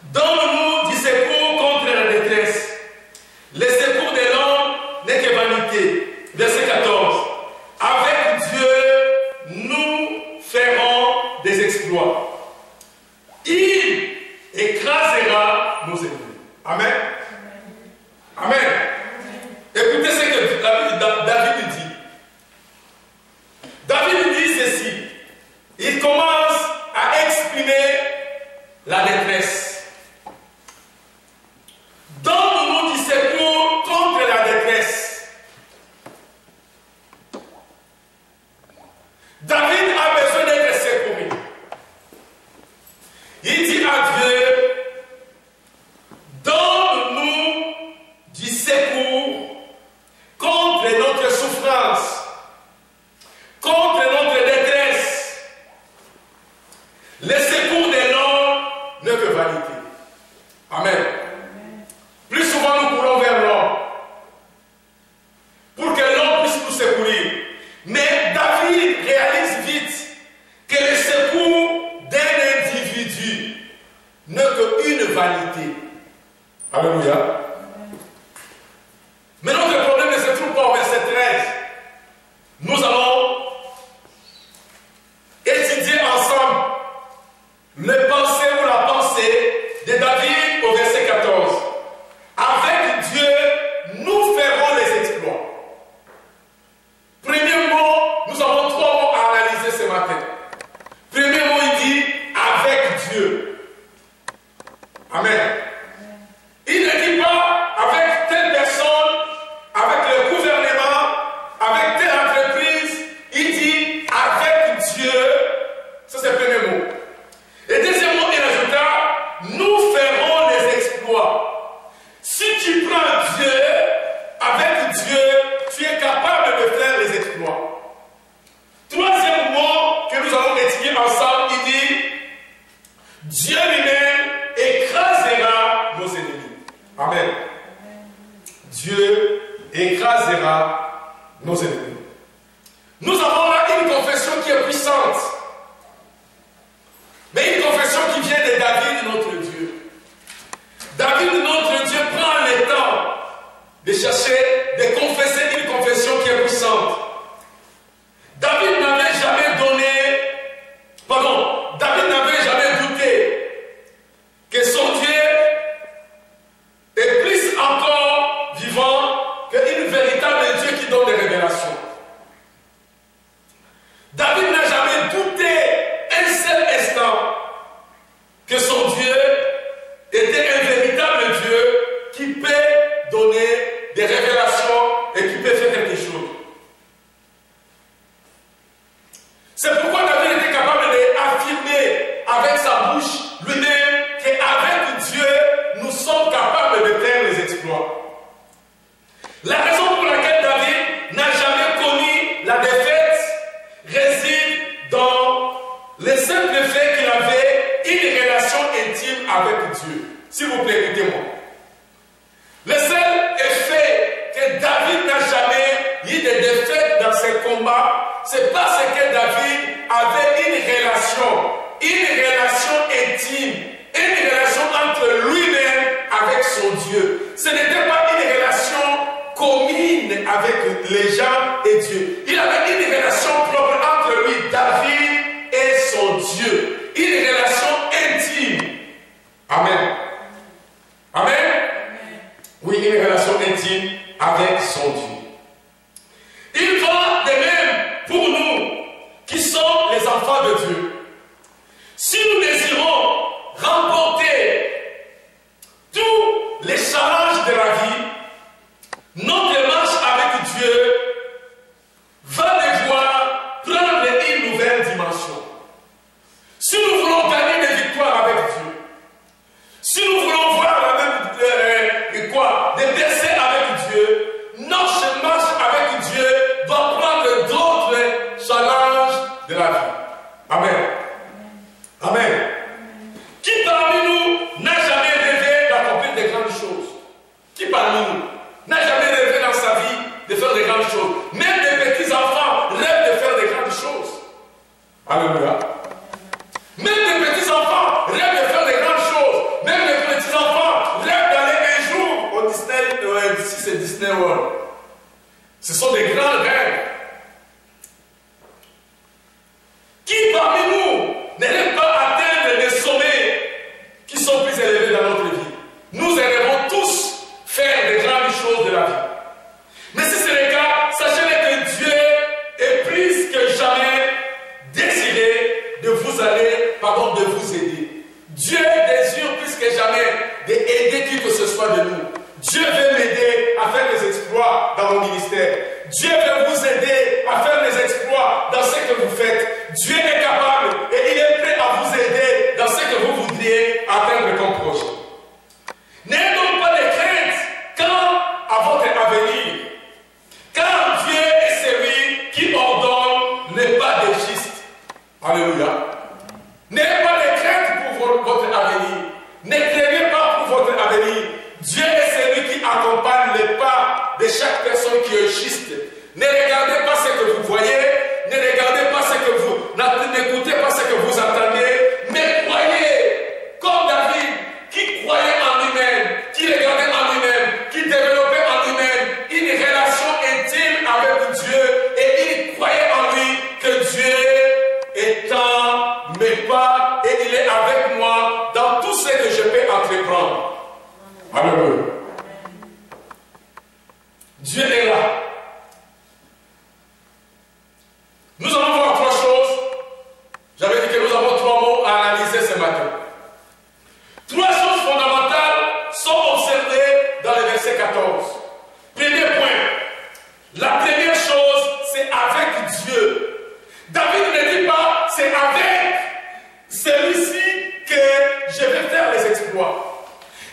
Donne-nous du secours contre la détresse. Le secours de l'homme n'est que vanité. Verset 14. Avec Dieu, nous ferons des exploits. Il écrasera nos ennemis. Amen. Amen. Écoutez ce que David dit. David dit ceci. Il commence à exprimer la détresse. Donne-nous du secours contre la détresse. David a besoin d'être secouru. Il dit à Dieu, donne-nous du secours contre notre souffrance, contre notre détresse. Le secours de l'homme n'est que vanité. Amen. Plus souvent, nous courons vers l'homme pour que l'homme puisse nous secourir. Mais David réalise vite que le secours d'un individu n'est qu'une vanité. Alléluia. Mais notre problème ne se trouve pas au verset 13. Nous allons étudier ensemble le pensée ou la pensée de David au verset 14. Avec Dieu, nous ferons les exploits. Premier mot, nous avons trois mots à analyser ce matin. Premier mot, il dit avec Dieu. Amen. Il ne dit pas avec telle personne, avec le gouvernement, avec telle entreprise. Il dit avec Dieu. Ça, c'est le premier mot. Et deuxièmement, il ajouta, nous ferons les exploits. Si tu prends Dieu, avec Dieu, tu es capable de faire les exploits. Troisième mot que nous allons étudier ensemble, il dit, Dieu lui-même écrasera nos ennemis. Amen. Dieu écrasera nos ennemis. Nous avons là une confession qui est puissante. Mais une confession qui vient de David, notre Dieu. David, notre Dieu, prend le temps de chercher, de confesser une confession qui est puissante. David n'avait jamais douté que son Dieu est plus encore vivant qu'une véritable Dieu qui donne des révélations. David n'a jamais douté un seul instant que son Dieu était un véritable Dieu qui peut donner des révélations et qui peut faire quelque chose. C'est pourquoi David était capable d'affirmer avec sa bouche lui-même qu'avec Dieu, nous sommes capables de faire les exploits. La raison pour laquelle David n'a jamais connu la défaite réside dans le simple fait qu'il avait une relation intime avec Dieu. S'il vous plaît, écoutez-moi. Le seul effet que David n'a jamais eu de défaite dans ses combats, c'est parce que David avait une relation intime, une relation entre lui-même avec son Dieu. Ce n'était pas une relation commune avec les gens et Dieu. Il avait une relation propre entre lui, David, et son Dieu. Une relation intime. Amen. Amen. Oui, une relation intime avec son Dieu. Il va de même pour nous qui sommes les enfants de Dieu. Si nous désirons remporter tous les challenges de la vie, notre marche avec Dieu va devoir prendre une nouvelle dimension. Si nous voulons gagner des victoires avec Dieu, si nous voulons voir la même, des décès avec Dieu, notre chemin Ce sont des grands rêves. Qui parmi nous n'aime pas atteindre des sommets qui sont plus élevés dans notre vie? Nous aimons tous faire des grandes choses de la vie. Mais si c'est le cas, sachez que Dieu est plus que jamais décidé de vous aider. Dieu désire plus que jamais d'aider qui que ce soit de nous. Dieu veut m'aider à faire des exploits dans mon ministère. Dieu veut vous aider à faire des exploits dans ce que vous faites. Dieu est capable et il est prêt à vous aider dans ce que vous voudriez atteindre comme projet. N'ayez donc pas de crainte quant à votre avenir, car Dieu est celui qui ordonne les pas des justes. Alléluia. N'ayez pas de crainte pour votre avenir. Ne craignez pas pour votre avenir. Dieu est celui qui accompagne les pas de chaque personne qui est juste. Ne regardez pas ce que vous voyez, ne regardez pas ce que vous, n'écoutez pas ce que vous entendez, mais croyez, comme David, qui croyait en lui-même, qui regardait en lui-même, qui développait en lui-même une relation intime avec Dieu, et il croyait en lui que Dieu étend mes pas et il est avec moi dans tout ce que je peux entreprendre. Alléluia. Dieu est là. Nous allons voir trois choses. J'avais dit que nous avons trois mots à analyser ce matin. Trois choses fondamentales sont observées dans le verset 14. Premier point. La première chose, c'est avec Dieu. David ne dit pas, c'est avec celui-ci que je vais faire les exploits.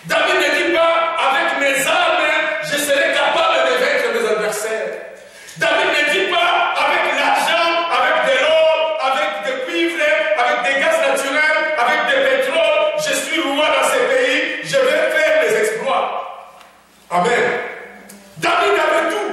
David ne dit pas, avec mes armes, je serai capable de vaincre mes adversaires. David ne dit pas, avec l'argent, avec de l'or, avec des cuivres, avec des gaz naturels, avec des pétroles, je suis roi dans ces pays, je vais faire les exploits. Amen. David avait tout.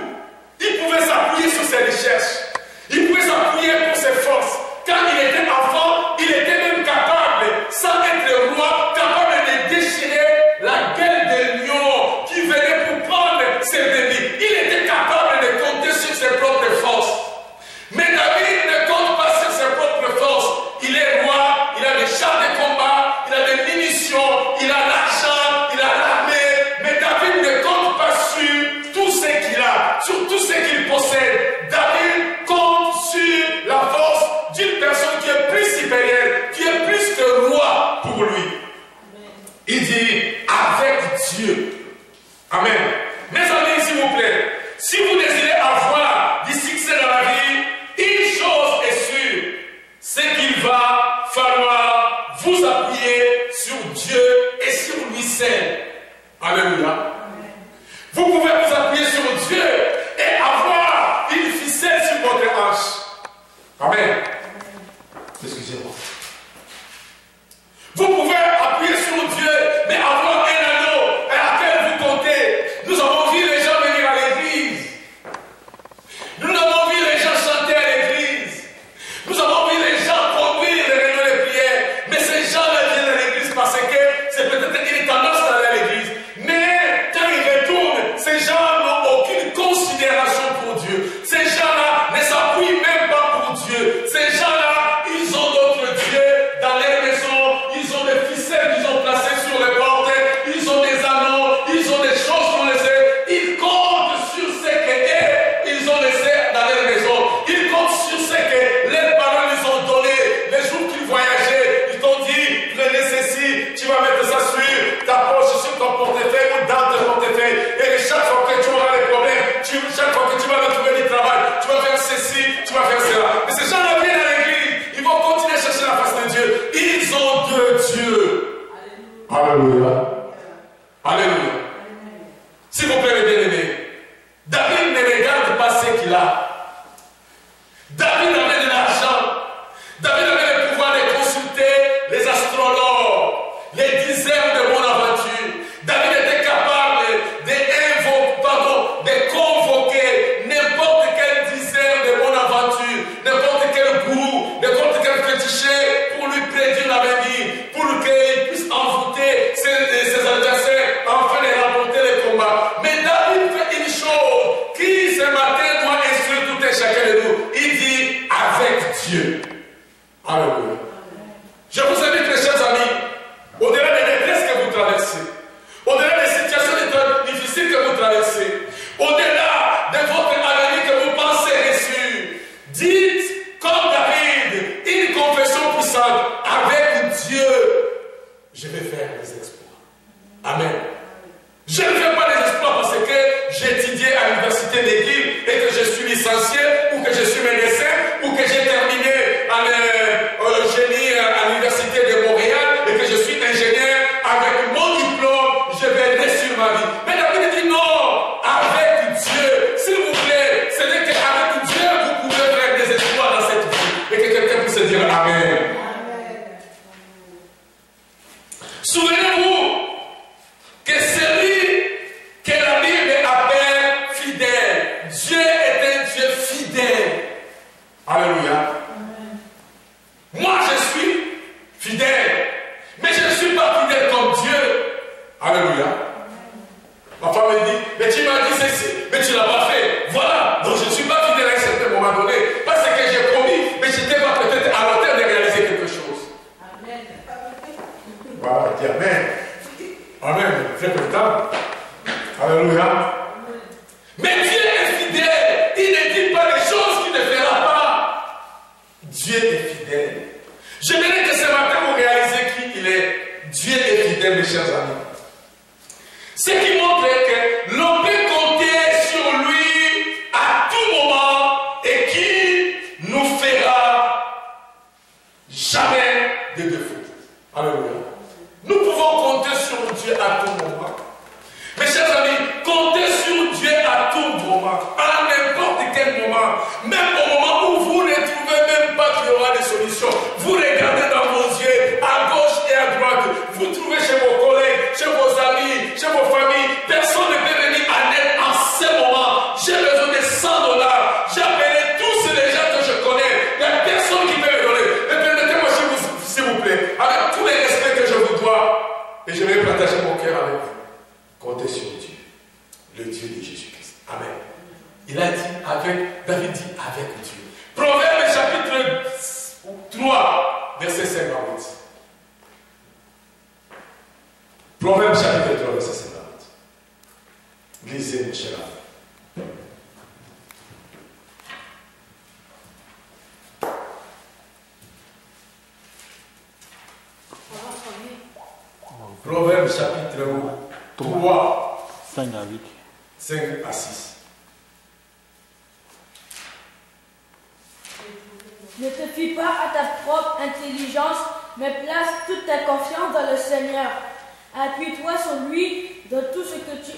Il pouvait s'appuyer sur ses richesses. Il pouvait s'appuyer pour ses forces. Quand il était enfant, il était même capable, sans être roi, capable de déchirer la gueule des lions qui venaient pour prendre ses bébés. Il était capable de compter sur ses propres forces. Mais David ne compte pas sur ses propres forces. Il est roi, il a des chars de combat, il a des munitions, il a l'argent, il a l'armée. Mais David ne compte pas sur tout ce qu'il a, sur tout ce qu'il possède. David compte sur la force d'une personne qui est plus supérieure, qui est plus que roi pour lui. Il dit avec Dieu. Amen. Mes amis, s'il vous plaît, si vous désirez avoir du succès dans la vie, une chose est sûre, c'est qu'il va falloir vous appuyer sur Dieu et sur lui seul. Alléluia. Vous pouvez vous appuyer sur Dieu et avoir une ficelle sur votre hanche. Amen. Excusez-moi. Vous pouvez appuyer sur Dieu, mais avoir un anneau à laquelle vous comptez. Nous avons vu les gens venir à l'église. Nous avons vu les gens chanter à l'église. Nous avons vu les gens conduire les réunions de prière. Mais ces gens-là viennent à l'église parce que c'est peut-être une tendance d'aller à l'église. Mais quand ils retournent, ces gens n'ont aucune considération pour Dieu. Ces gens-là ne s'appuient même pas pour Dieu. Ces gens-là, ils ont d'autres dieux dans leur maison. Ils ont des ficelles qu'ils ont placées sur les portes. Ils ont des anneaux. Ils ont des choses qu'on laissait. Ils comptent sur ce qu'ils ont laissé dans leur maison. Ils comptent sur ce que leurs parents les ont donné. Les jours qu'ils voyageaient, ils t'ont dit, prenez ceci, tu vas mettre ça sur ta poche, sur ton portefeuille ou dans ton portefeuille. Et chaque fois que tu auras des problèmes, chaque fois que tu vas retrouver du travail, tu vas faire ceci, tu vas faire cela. Mais ces gens-là viennent à l'église, ils vont continuer à chercher la face de Dieu. Ils ont deux dieux. Alléluia. Alléluia. S'il vous plaît, mes bien-aimés, David ne regarde pas ce qu'il a. David avait de l'argent. David avait le pouvoir de consulter les astrologues, les diseurs de bonne aventure. David était capable de convoquer n'importe quel diseur de bonne aventure, n'importe quel gourou, n'importe quel fétiché pour lui prédire l'avenir, pour qu'il puisse envoûter ses adversaires en faire des exploits. Amen. Je ne fais pas des exploits parce que j'ai étudié à l'université McGill et que je suis licencié, ou que je suis médecin, ou que j'ai terminé génie à l'université de Montréal et que je suis ingénieur. Avec mon diplôme, je vais réussir ma vie. Mais la Bible dit non, avec Dieu, s'il vous plaît, ce n'est qu'avec Dieu vous pouvez faire des exploits dans cette vie. Et que quelqu'un puisse dire Amen. Souvenez-vous que celui que la Bible appelle fidèle, Dieu est un Dieu fidèle. Alléluia. Moi je suis fidèle, mais je ne suis pas fidèle comme Dieu. Alléluia. Ma femme me dit, mais tu m'as dit ceci, mais tu ne l'as pas fait. Voilà, donc je ne suis pas fidèle à un certain moment donné, parce que j'ai promis, mais je n'étais pas peut-être à l'auteur de réaliser quelque chose. Amen. Voilà, dis Amen. Amen. Très content. Alléluia. Mais Dieu est fidèle. Il ne dit pas des choses qu'il ne fera pas. Dieu est fidèle. J'aimerais que ce matin vous réalisez qui il est. Dieu est fidèle, mes chers amis. Ce qui montre que l'on peut compter sur lui à tout moment et qu'il nous fera jamais de défaut. Alléluia. Nous pouvons compter sur Dieu à tout moment. Mes chers amis, comptez sur Dieu à tout moment, à n'importe quel moment, même au moment où vous ne trouvez même pas qu'il y aura des solutions. Vous regardez dans vos yeux, à gauche et à droite, vous trouvez chez vos collègues, chez vos amis, chez vos familles, personne ne peut venir en aide en ce moment. J'ai besoin de 100 $. J'ai appelé tous les gens que je connais. Il n'y a personne qui peut me donner. Mais permettez-moi, s'il vous plaît, avec tous les respects que je vous dois, et je vais partager mon cœur avec vous. Comptez sur Dieu, le Dieu de Jésus-Christ. Amen. Il a dit David dit avec Dieu. Proverbe chapitre 3, verset 58. Proverbe chapitre 3, verset 58. Lisez, mon cher ami. Proverbe chapitre 3, 5 à 6. Ne te fie pas à ta propre intelligence, mais place toute ta confiance dans le Seigneur. Appuie-toi sur lui dans tout ce que tu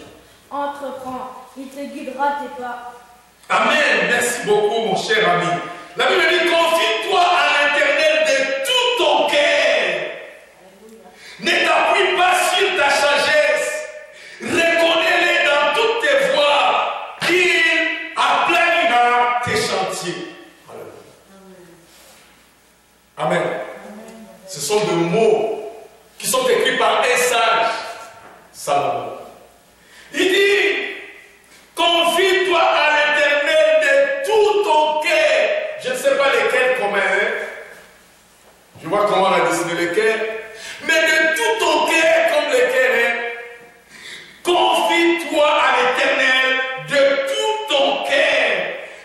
entreprends. Il te guidera tes pas. Amen. Merci beaucoup, mon cher ami. La Bible dit, confie-toi à l'Éternel de tout ton cœur. Ne t'appuie pas sur ta sagesse. Reconnais-le dans toutes tes voies. Il aplanira tes chantiers. Amen. Ce sont des mots qui sont écrits par un sage, Salomon. Il dit, confie-toi à l'Éternel de tout ton cœur. Je ne sais pas lesquels communs. Je vois comment on a décidé lesquels. Mais de tout ton cœur comme lesquels. Confie-toi à l'Éternel de tout ton cœur.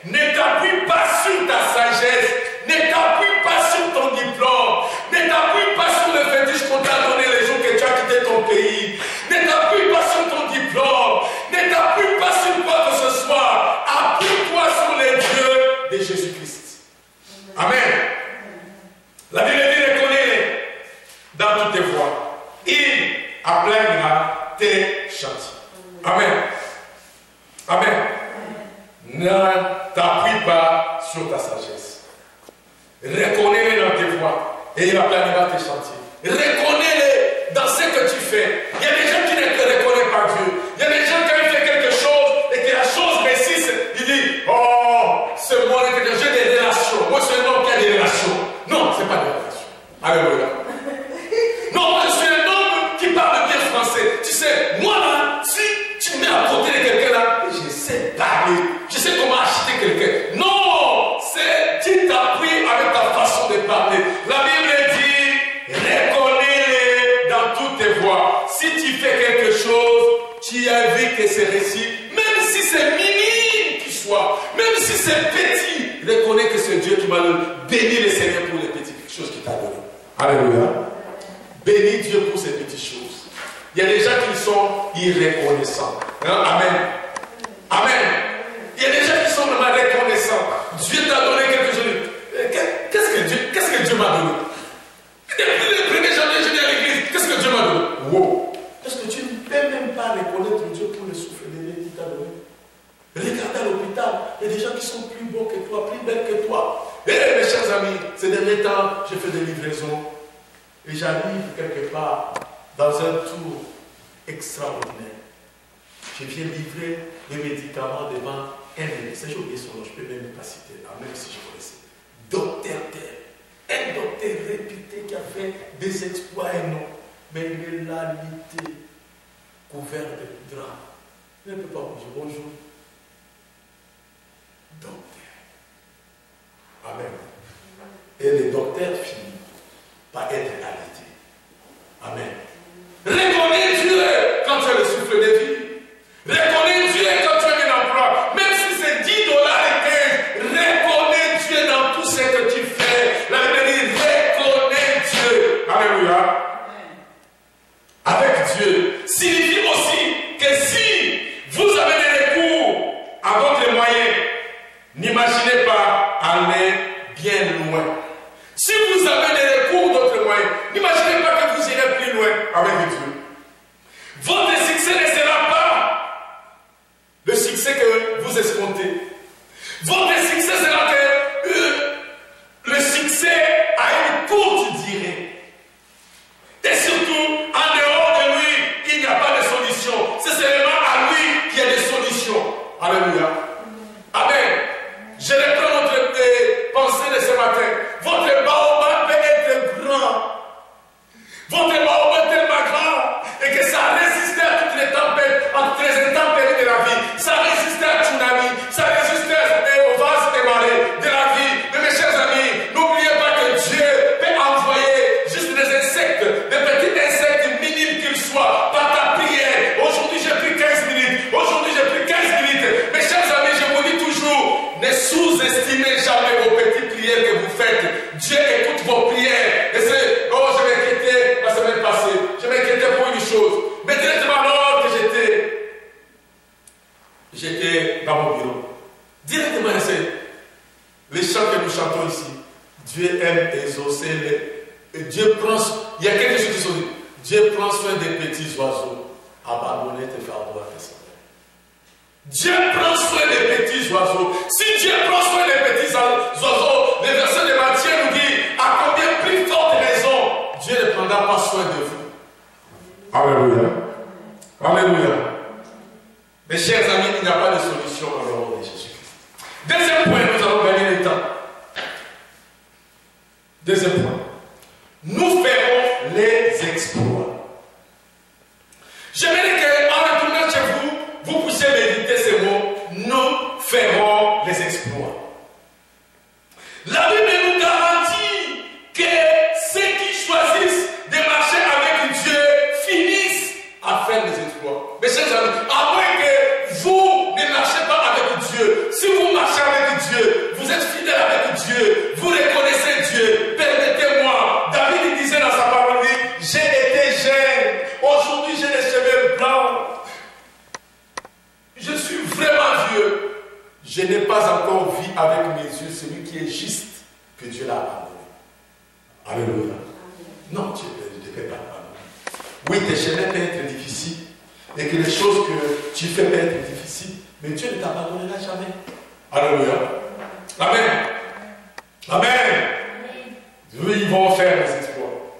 Ne t'appuie pas sur ta sagesse. Ne t'appuie pas sur ton diplôme. Ne t'appuie pas sur le fétiche qu'on t'a donné les jours que tu as quitté ton pays. Ne t'appuie pas sur ton diplôme. Ne t'appuie pas sur quoi que ce soit. Appuie-toi sur les dieux de Jésus-Christ. Amen. La Bible dit, reconnais-les dans toutes tes voies. Il aplanira tes chantiers. Amen. Amen. Ne t'appuie pas sur ta sagesse. Reconnais-les dans tes voies et il aplanira tes chantiers. Reconnais-les dans ce que tu fais. Il y a des gens qui ne te reconnaissent pas Dieu. Il y a des gens quand il fait quelque chose et que la chose réussisse, il dit, oh, c'est moi que j'ai des relations. Moi, c'est un homme qui a des relations. Non, ce n'est pas des relations. Alléluia. Non, moi, je suis un homme qui parle bien français. Tu sais, moi là, si tu me mets à côté de quelqu'un là, je sais parler. Je sais comment acheter quelqu'un. Non, tu t'appuies avec ta façon de parler. La Bible dit, reconnais-les dans toutes tes voies. Si tu fais quelque chose, tu as vu que c'est réussi. Même si c'est minime qu'il soit, même si c'est petit, reconnais que c'est Dieu qui m'a béni le Seigneur pour les petites choses qu'il t'a données. Alléluia. Bénis Dieu pour ces petites choses. sont irreconnaissants. Hein? Amen. Amen. Il y a des gens qui sont vraiment reconnaissants. Dieu t'a donné quelque chose. Qu'est-ce que Dieu m'a donné? Depuis le premier janvier, je viens à l'église. Qu'est-ce que Dieu m'a donné? Wow. Est-ce que tu ne peux même pas reconnaître Dieu pour le souffle de vie qu'il t'a donné? Regarde à l'hôpital, il y a des gens qui sont plus beaux que toi, plus belles que toi. Et mes chers amis, ces derniers temps, je fais des livraisons. Et j'arrive quelque part dans un tour extraordinaire. Je viens livrer des médicaments devant un médecin. J'ai oublié son nom, je ne peux même pas citer, même si je connaissais. Docteur Terre. Un docteur réputé qui a fait des exploits énormes. Mais il est là, alité, couvert de draps. Il ne peut pas bouger. Bonjour. Docteur. Amen. Et le docteur finit par être alité. Amen. Reconnais Dieu quand tu as le souffle de vie. Reconnais Dieu quand tu as un emploi. Même si c'est $10 et 15, reconnais Dieu dans tout ce que tu fais. La Bible dit reconnais Dieu. Alléluia. Avec Dieu signifie aussi que si vous avez des recours à votre moyen, n'imaginez pas aller bien loin. Si vous avez des recours d'autres moyens, n'imaginez pas que vous irez plus loin avec Dieu. Votre succès ne sera pas le succès que vous escomptez. Votre succès sera que le succès a une courte durée. Et surtout, en dehors de lui, il n'y a pas de solution. C'est seulement à lui qu'il y a des solutions. Alléluia. Amen. Je reprends votre pensée de ce matin. Votre baobab peut être grand. Votre baobab est tellement grand et que ça a résisté à toutes les tempêtes, à toutes les intempéries de la vie. Ça a résisté à tsunami, ça a résisté aux vases et marées de la vie. Mais mes chers amis, n'oubliez pas que Dieu peut envoyer juste des insectes, des petits insectes minimes qu'ils soient, par ta prière. Aujourd'hui j'ai pris 15 minutes, aujourd'hui j'ai pris 15 minutes. Mes chers amis, je vous dis toujours, ne sous-estimez jamais vos petites prières que vous faites. Dieu écoute vos prières. Et c'est, oh, je m'inquiétais la semaine passée. Je m'inquiétais pour une chose. Mais directement alors que j'étais dans mon bureau. Directement, c'est les chants que nous chantons ici. Dieu aime exaucer les... Dieu prend... Il y a quelque chose qui se dit. Dieu prend soin des petits oiseaux. Abandonnez tes fardeaux à tes soeurs. Dieu prend soin des petits oiseaux. Si Dieu prend soin des petits oiseaux, le verset de Matthieu nous dit à combien plus forte raison Dieu ne prendra pas soin de vous. Alléluia. Alléluia. Mes chers amis, il n'y a pas de solution en dehors de Jésus. Deuxième point, nous allons gagner le temps. Deuxième point. Nous ferons les exploits. J'aimerais qu'en retournant chez vous, vous puissiez méditer ces mots. Nous ferons les exploits. La Bible nous garantit que ceux qui choisissent de marcher avec Dieu finissent à faire des exploits. Mes chers amis, à moins que vous ne marchez pas avec Dieu, si vous marchez avec Dieu, vous êtes fidèle avec Dieu, vous reconnaissez Dieu, permettez-moi. David disait dans sa parole, j'ai été jeune, aujourd'hui j'ai les cheveux blancs. Je suis vraiment vieux. Je n'ai pas encore vu avec mes yeux celui qui est juste, que Dieu l'a abandonné. Alléluia. Non, Dieu ne peut pas abandonner. Oui, tes chemins peuvent être difficiles et que les choses que tu fais peuvent être difficiles, mais Dieu ne t'abandonnera jamais. Alléluia. Amen. Amen. Oui, ils vont faire les exploits.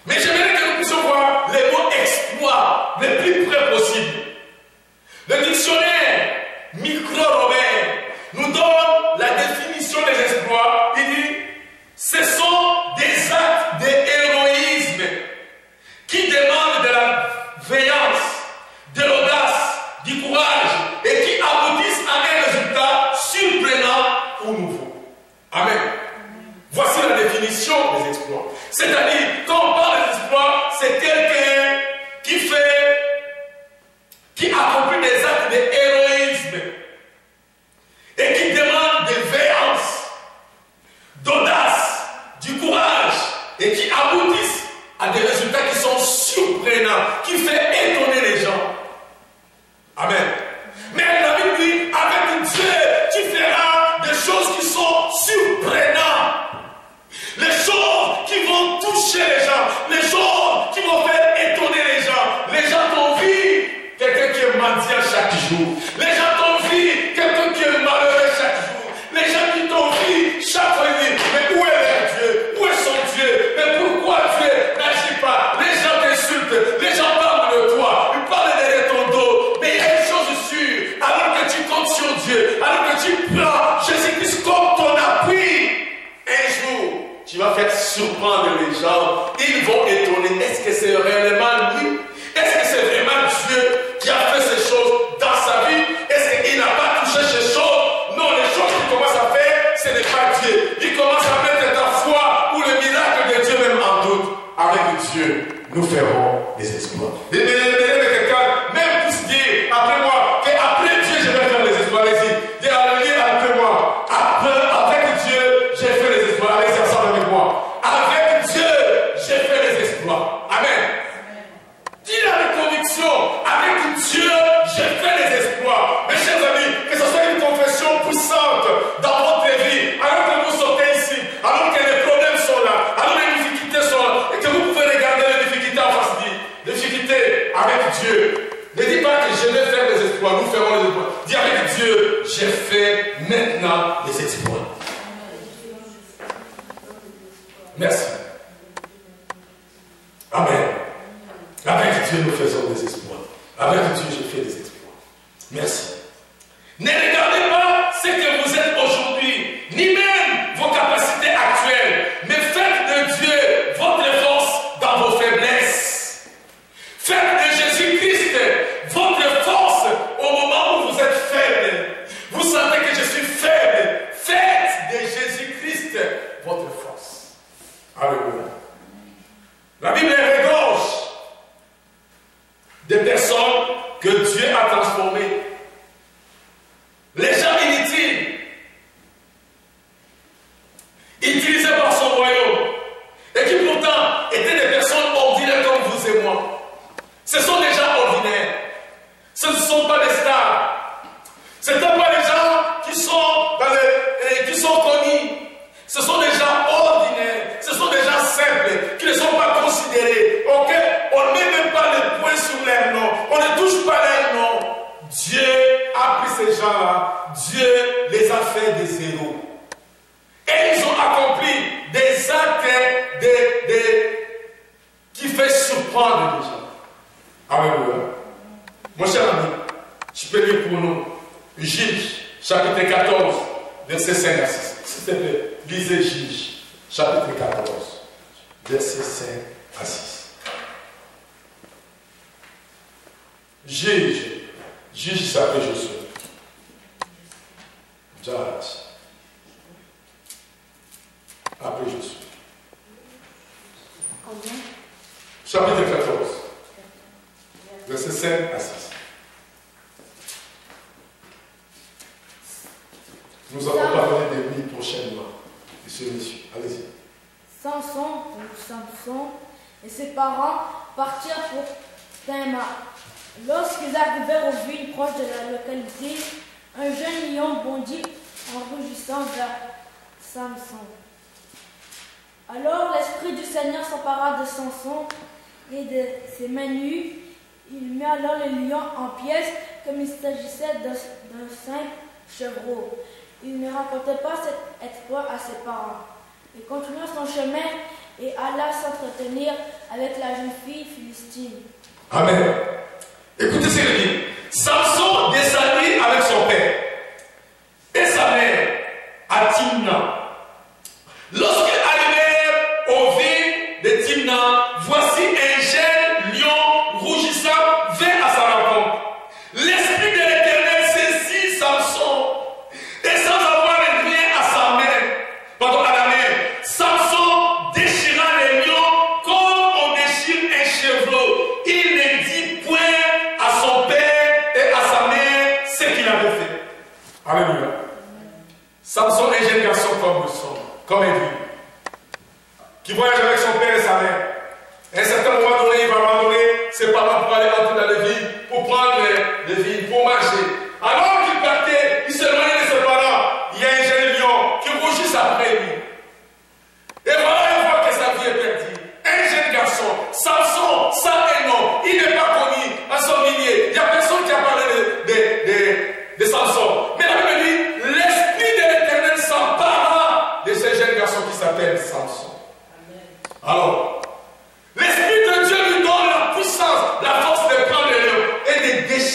Mais j'aimerais que nous puissions voir les mots exploits les plus près possibles. Le dictionnaire micro-romain nous donne la définition des exploits. Il dit, ce sont des actes d'héroïsme qui demandent de la veillance, de l'audace, du courage et qui aboutissent à un résultat surprenant ou nouveau. Amen. Voici la définition des exploits. C'est-à-dire, quand on parle des exploits, c'est quelqu'un qui accomplit des actes d'héroïsme et qui demande de veillance, d'audace, du courage et qui aboutissent à des résultats qui sont surprenants, qui fait étonner les gens. jour. Les gens t'envient quelqu'un qui est malheureux chaque jour. Les gens qui t'envient chaque fois, ils disent, mais où est leur Dieu? Où est son Dieu? Mais pourquoi Dieu n'agit pas? Les gens t'insultent, les gens parlent de toi, ils parlent derrière ton dos. Mais il y a une chose sûre, alors que tu comptes sur Dieu, alors que tu prends Jésus-Christ comme ton appui, un jour, tu vas faire surprendre les gens. Ils vont étonner. Est-ce que c'est réellement lui? Est-ce que c'est vraiment Dieu qui a fait ces choses dans sa vie? Est-ce qu'il n'a pas touché ces choses? Non, les choses qu'il commence à faire, ce n'est pas Dieu. Il commence à mettre ta foi ou le miracle de Dieu même en doute. Avec Dieu, nous ferons des exploits. Quelqu'un, même pour se dire après moi, qu'après Dieu, je vais faire des exploits. Allez-y, dis après moi. Avec Dieu, j'ai fait des exploits. Allez-y ensemble avec moi. Avec Dieu, j'ai fait des exploits. Amen. Dis avec conviction, avec Dieu, j'ai fait des exploits. Mes chers amis, que ce soit une confession puissante dans votre vie, alors que vous sortez ici, alors que les problèmes sont là, alors que les difficultés sont là, et que vous pouvez regarder les difficultés en face de vous. Les difficultés avec Dieu. Ne dis pas que je vais faire des exploits, nous ferons les exploits. Dis avec Dieu, j'ai fait maintenant des exploits. Merci. Amen. Avec Dieu, nous faisons des exploits. Avec Dieu, je fais des exploits. Merci. Ne regardez pas ce que vous êtes aujourd'hui, ni même vos capacités actuelles, mais faites de Dieu votre force dans vos faiblesses. Faites de Jésus-Christ votre force au moment où vous êtes faible. Vous sentez que je suis faible. Faites de Jésus-Christ votre force. Alléluia. La Bible regorge des personnes que Dieu a transformées. Les gens inutiles, utilisés par son royaume, et qui pourtant étaient des personnes ordinaires comme vous et moi. Ce sont des gens ordinaires. Ce ne sont pas des stars. Ce ne sont pas des gens qui sont connus. Ce sont des gens ordinaires. Ce sont des gens simples qui ne sont pas considérés. Ok? On ne met même pas les points sur leur nom. On ne touche pas leur nom. Dieu a pris ces gens-là. Dieu les a fait des héros. Et ils ont accompli des actes qui fait surprendre les gens. Alléluia. Mon cher ami, je peux lire pour nous Juge, chapitre 14, verset 5 à 6. S'il te plaît, lisez Juge, chapitre 14, verset 5 à 6. Juge s'appelle Josué. Judge. Après Josué. Combien? Chapitre 14, verset 5 à 6. Nous allons parler de lui prochainement, de ce monsieur. Allez-y. Samson et ses parents partirent pour Théma. Lorsqu'ils arrivèrent aux villes proches de la localité, un jeune lion bondit en rugissant vers Samson. Alors l'esprit du Seigneur s'empara de Samson et de ses mains nues. Il mit alors le lion en pièces comme il s'agissait d'un simple chevreau. Il ne racontait pas cet exploit à ses parents. Il continua son chemin et alla s'entretenir avec la jeune fille philistine. Amen. Écoutez ce qu'il dit. Samson descendit avec son père et sa mère à Timna. Lorsqu'ils arrivèrent aux villes de Timna, voici un jeune lion rougissant vint à sa rencontre. L'esprit de l'Éternel saisit Samson et sans avoir rien à la main, Samson déchira les lions comme on déchire un chevreau. Il ne dit point à son père et à sa mère ce qu'il avait fait. Alléluia. Samson est un jeune garçon comme Élie, qui voyage avec son père et sa mère. À un certain moment donné, il va abandonner ses parents pour aller entrer dans les villes, pour prendre les villes, pour marcher. Alors qu'il partait, il se éloignait de ses parents. Il y a un jeune lion qui rougit après lui. Et voilà, il voit que sa vie est perdue. Un jeune garçon, Samson, sans un nom, il n'est pas connu à son milieu. Il n'y a personne qui a parlé de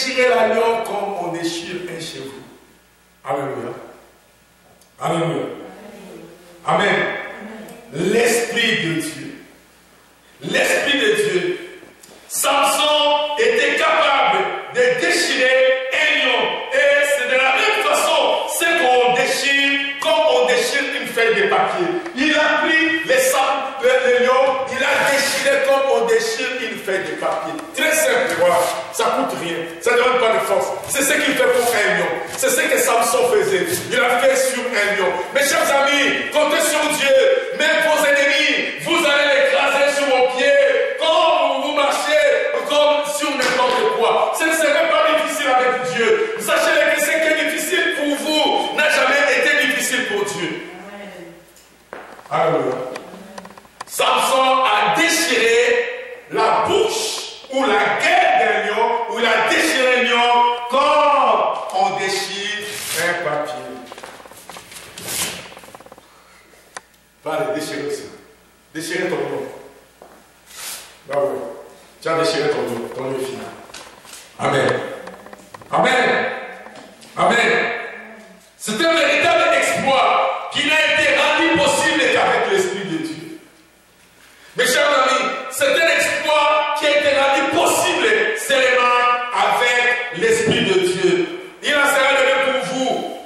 déchirez l'agneau comme on déchire un chevreau. Alléluia. Alléluia. Amen. L'Esprit de Dieu. L'Esprit de Dieu. Samson était capable de déchirer un lion. Et c'est de la même façon, c'est qu'on déchire comme on déchire une feuille de papier. Il a pris le lion, il a déchiré comme on déchire une feuille de papier. Très simple, voilà. Ça ne coûte rien, ça ne donne pas de force. C'est ce qu'il fait pour un lion. C'est ce que Samson faisait. Il a fait sur un lion. Mes chers amis, comptez sur Dieu. Même vos ennemis, vous allez l'écraser sur vos pieds. Comme vous marchez, comme sur n'importe quoi. Ce ne serait pas difficile avec Dieu. Sachez que ce qui est difficile pour vous n'a jamais été difficile pour Dieu. Alléluia. Samson a déchiré la bouche ou la gueule d'un lion, ou il a déchiré un lion comme on déchire un papier. Va le déchirer aussi. Déchirer ton lion. Bah ouais. Tu as déchiré ton lion final. Amen. Amen. Amen. C'est un véritable exploit qui n'a été rendu possible qu'avec l'Esprit de Dieu. Mes chers amis, c'est un exploit qui a été rendu possible seulement avec l'Esprit de Dieu. Il en sera de même pour vous.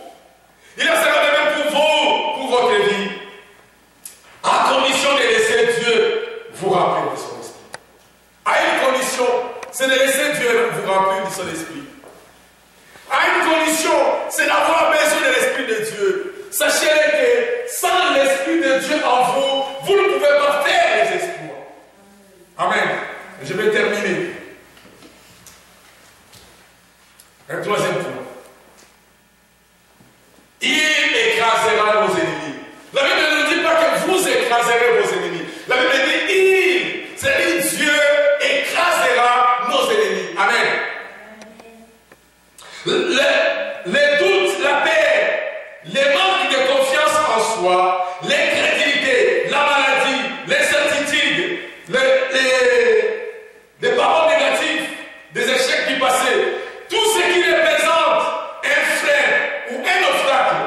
Il en sera de même pour vous, pour votre vie. À condition de laisser Dieu vous remplir de son esprit. À une condition, c'est de laisser Dieu vous remplir de son esprit. À une condition, c'est d'avoir besoin de l'Esprit de Dieu. Sachez que sans l'Esprit de Dieu en vous, vous ne pouvez pas faire les exploits. Amen. Je vais terminer. Un troisième point. Il écrasera nos ennemis. La Bible ne dit pas que vous écraserez vos ennemis. La Bible dit il, c'est-à-dire Dieu écrasera nos ennemis. Amen. Les doutes, la peur, les manques de confiance en soi, l'incrédulité, la maladie, l'incertitude, les paroles négatives, des échecs du passé, tout ce qui représente un frein ou un obstacle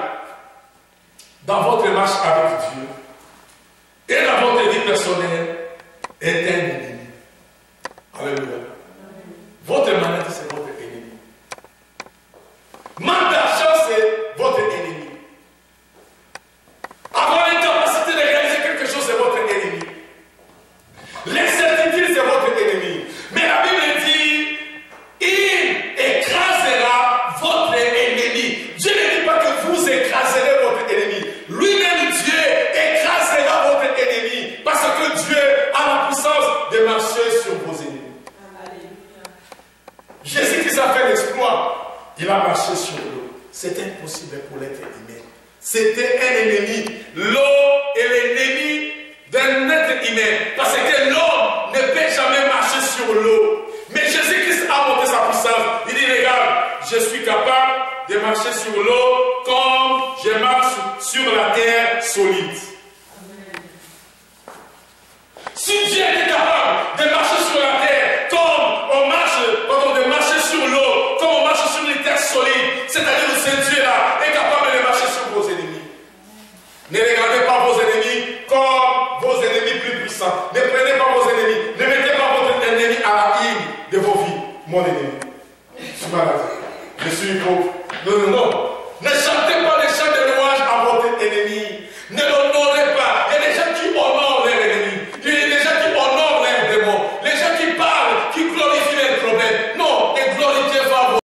dans votre marche avec Dieu et dans votre vie personnelle est un ennemi. Alléluia. Votre maladie, c'est votre ennemi. Manque d'argent, c'est votre ennemi. Avoir l'incapacité de réaliser quelque chose, c'est votre ennemi. L'incertitude, c'est votre ennemi. Mais la Bible dit, il écrasera votre ennemi. Dieu ne dit pas que vous écraserez votre ennemi. Lui-même, Dieu, écrasera votre ennemi. Parce que Dieu a la puissance de marcher sur vos ennemis. Jésus-Christ a fait l'exploit. Il a marché sur l'eau. C'est impossible pour l'être humain. C'était un ennemi. L'eau est l'ennemi d'un être humain. Parce que l'homme ne peut jamais marcher sur l'eau. Mais Jésus-Christ a montré sa puissance. Il dit, regarde, je suis capable de marcher sur l'eau comme je marche sur la terre solide. Si Dieu est capable de marcher sur la terre comme on marche, quand on marche sur l'eau, comme on marche sur les terres solides, c'est-à-dire que ce Dieu-là est capable de marcher sur vos ennemis. Ne regardez pas vos ennemis comme vos ennemis plus puissants. Ne prenez pas vos ennemis. Ne mettez pas votre ennemi à la ligne de vos vies. Mon ennemi. Je suis malade. Je suis pauvre. Non, non, non. Ne chantez